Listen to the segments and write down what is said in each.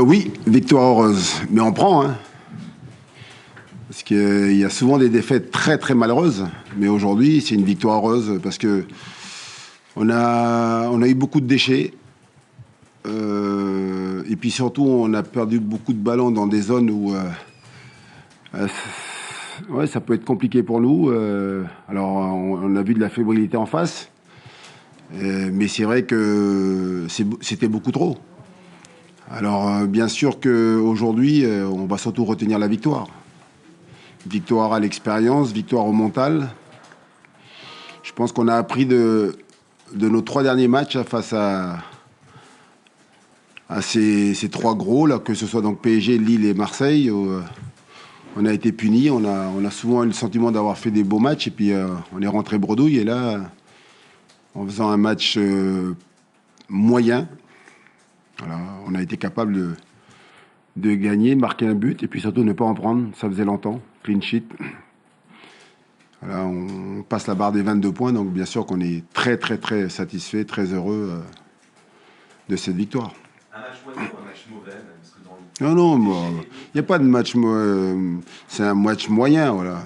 Oui, victoire heureuse. Mais on prend, hein. Parce qu'il y a souvent des défaites très très malheureuses. Mais aujourd'hui, c'est une victoire heureuse parce que on a eu beaucoup de déchets. Et puis surtout, on a perdu beaucoup de ballons dans des zones où euh, ouais, ça peut être compliqué pour nous. Alors, on a vu de la fébrilité en face. Mais c'est vrai que c'était beaucoup trop. Alors, bien sûr qu'aujourd'hui, on va surtout retenir la victoire. Victoire à l'expérience, victoire au mental. Je pense qu'on a appris de nos 3 derniers matchs face à ces trois gros, là, que ce soit donc PSG, Lille et Marseille. Où, on a été punis, on a souvent eu le sentiment d'avoir fait des beaux matchs et puis on est rentré bredouille. Et là, en faisant un match moyen, voilà, on a été capable de gagner, marquer un but et puis surtout ne pas en prendre. Ça faisait longtemps, clean sheet. Voilà, on passe la barre des 22 points, donc bien sûr qu'on est très très très satisfait, très heureux de cette victoire. Un match moyen ou un match mauvais même, parce que dans Non, non, il n'y a pas de match, c'est un match moyen, voilà.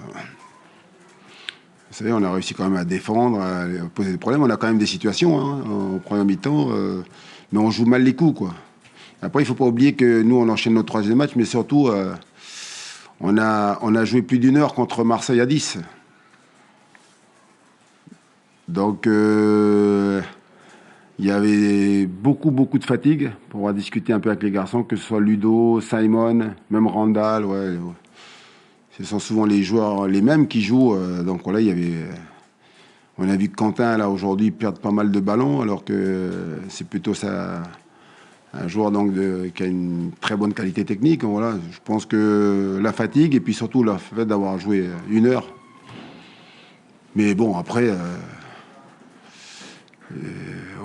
Vous savez, on a réussi quand même à défendre, à poser des problèmes. On a quand même des situations hein, en première mi-temps, mais on joue mal les coups, quoi. Après, il ne faut pas oublier que nous, on enchaîne notre 3e match, mais surtout, on a joué plus d'1 heure contre Marseille à 10. Donc, il y avait beaucoup, beaucoup de fatigue. On va discuter un peu avec les garçons, que ce soit Ludo, Simon, même Randall. Ouais, ce sont souvent les joueurs les mêmes qui jouent. Donc voilà, il y avait. On a vu que Quentin, là, aujourd'hui, perd pas mal de ballons, alors que c'est plutôt ça, un joueur donc qui a une très bonne qualité technique. Voilà, je pense que la fatigue, et puis surtout le fait d'avoir joué 1 heure. Mais bon, après.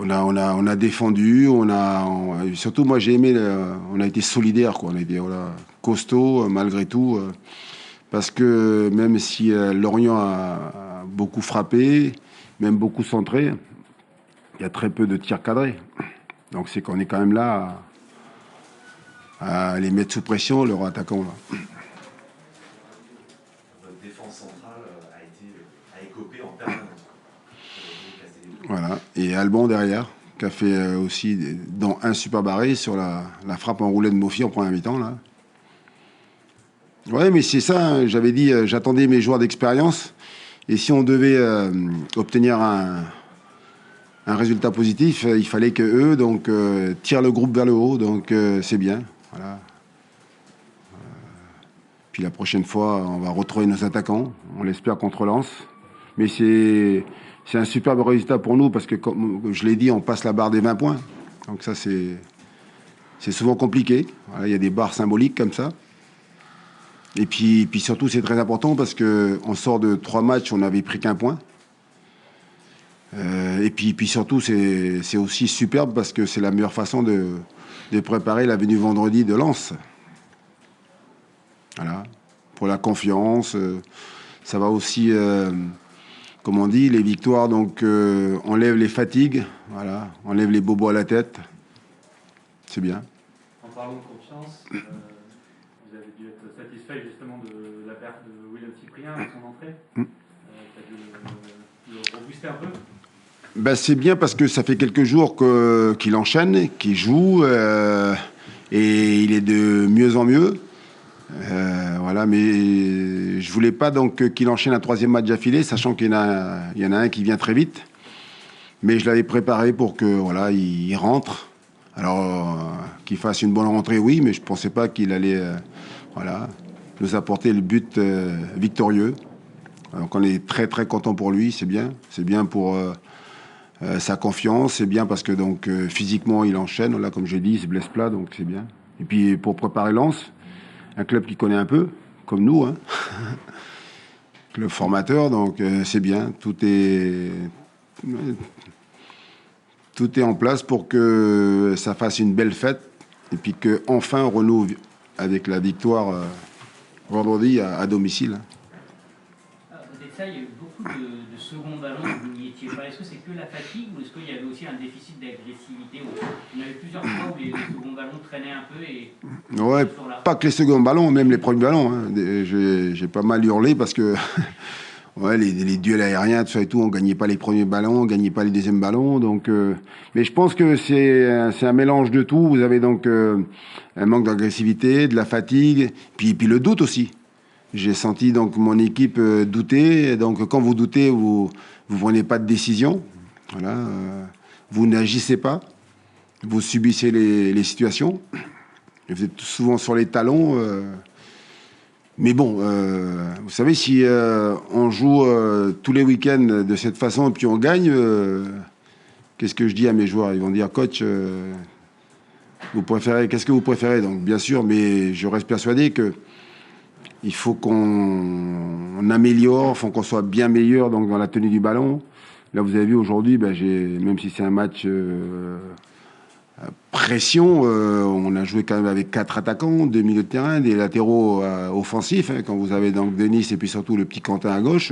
On a défendu, surtout moi j'ai aimé, on a été solidaire, quoi. On a été voilà, costaud malgré tout, parce que même si Lorient a beaucoup frappé, même beaucoup centré, il y a très peu de tirs cadrés. Donc c'est qu'on est quand même là à les mettre sous pression, leurs attaquants là. votre défense centrale a écopé en permanence. Voilà. Et Alban derrière, qui a fait aussi dans un super barré sur la frappe enroulée de Mofi en première mi-temps là. Ouais, mais c'est ça, hein. J'avais dit, j'attendais mes joueurs d'expérience. Et si on devait obtenir un résultat positif, il fallait que eux donc, tirent le groupe vers le haut. Donc c'est bien. Voilà. Puis la prochaine fois, on va retrouver nos attaquants. On l'espère contre Lens. Mais c'est un superbe résultat pour nous parce que, comme je l'ai dit, on passe la barre des 20 points. Donc ça, c'est souvent compliqué. Voilà, il y a des barres symboliques comme ça. Et puis surtout, c'est très important parce qu'on sort de 3 matchs, on n'avait pris qu'un point. Et puis surtout, c'est aussi superbe parce que c'est la meilleure façon de préparer la venue vendredi de Lens. Voilà. Pour la confiance, ça va aussi, comme on dit, les victoires, donc enlèvent les fatigues, voilà, enlèvent les bobos à la tête. C'est bien. En parlant de confiance, vous avez dû être satisfait justement de la perte de William Cyprien à son entrée. Tu as dû le rebooster un peu. Ben, c'est bien parce que ça fait quelques jours qu'il enchaîne, qu'il joue, et il est de mieux en mieux. Voilà, mais je voulais pas donc qu'il enchaîne un 3e match d'affilée, sachant qu'il y en a un qui vient très vite. Mais je l'avais préparé pour que voilà, il rentre. Alors qu'il fasse une bonne rentrée, oui, mais je pensais pas qu'il allait voilà, nous apporter le but victorieux. Donc on est très très content pour lui, c'est bien pour sa confiance, c'est bien parce que donc physiquement il enchaîne, là comme j'ai dit, il se blesse pas, donc c'est bien. Et puis pour préparer Lens, un club qui connaît un peu, comme nous, hein. Club formateur, donc c'est bien. Tout est en place pour que ça fasse une belle fête et puis qu'enfin on renoue avec la victoire vendredi à domicile. Au détail, il y a eu beaucoup de second ballon, de étiez pas. Est-ce que c'est que la fatigue ou est-ce qu'il y avait aussi un déficit d'agressivité? Il y avait plusieurs fois où les seconds ballons traînaient un peu et... Ouais, pas que les seconds ballons, même les premiers ballons. Hein. J'ai pas mal hurlé parce que ouais, les duels aériens, tout ça et tout, on gagnait pas les premiers ballons, on gagnait pas les deuxièmes ballons. Donc, mais je pense que c'est un mélange de tout. Vous avez donc un manque d'agressivité, de la fatigue, puis le doute aussi. J'ai senti donc mon équipe douter. Donc quand vous doutez, vous prenez pas de décision. Voilà, vous n'agissez pas, vous subissez les situations. Vous êtes souvent sur les talons. Mais bon, vous savez, si on joue tous les week-ends de cette façon et puis on gagne, qu'est-ce que je dis à mes joueurs? Ils vont dire, coach, vous préférez, qu'est-ce que vous préférez? Donc bien sûr, mais je reste persuadé que il faut qu'on améliore, il faut qu'on soit bien meilleur donc, dans la tenue du ballon. Là, vous avez vu aujourd'hui, même si c'est un match pression, on a joué quand même avec 4 attaquants, 2 milieux de terrain, des latéraux offensifs. Hein, quand vous avez donc Denis et puis surtout le petit Quentin à gauche,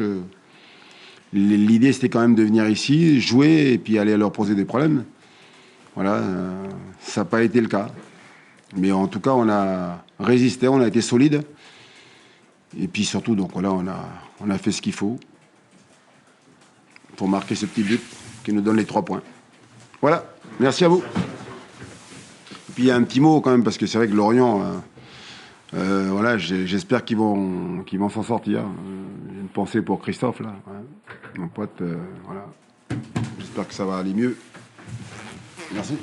l'idée c'était quand même de venir ici, jouer et puis aller leur poser des problèmes. Voilà, ça n'a pas été le cas. Mais en tout cas, on a résisté, on a été solide. Et puis surtout, donc voilà, on a fait ce qu'il faut pour marquer ce petit but qui nous donne les 3 points. Voilà, merci à vous. Et puis il y a un petit mot quand même, parce que c'est vrai que Lorient, voilà, j'espère qu'ils vont s'en sortir. J'ai une pensée pour Christophe, là, ouais. Mon pote, voilà. J'espère que ça va aller mieux. Merci.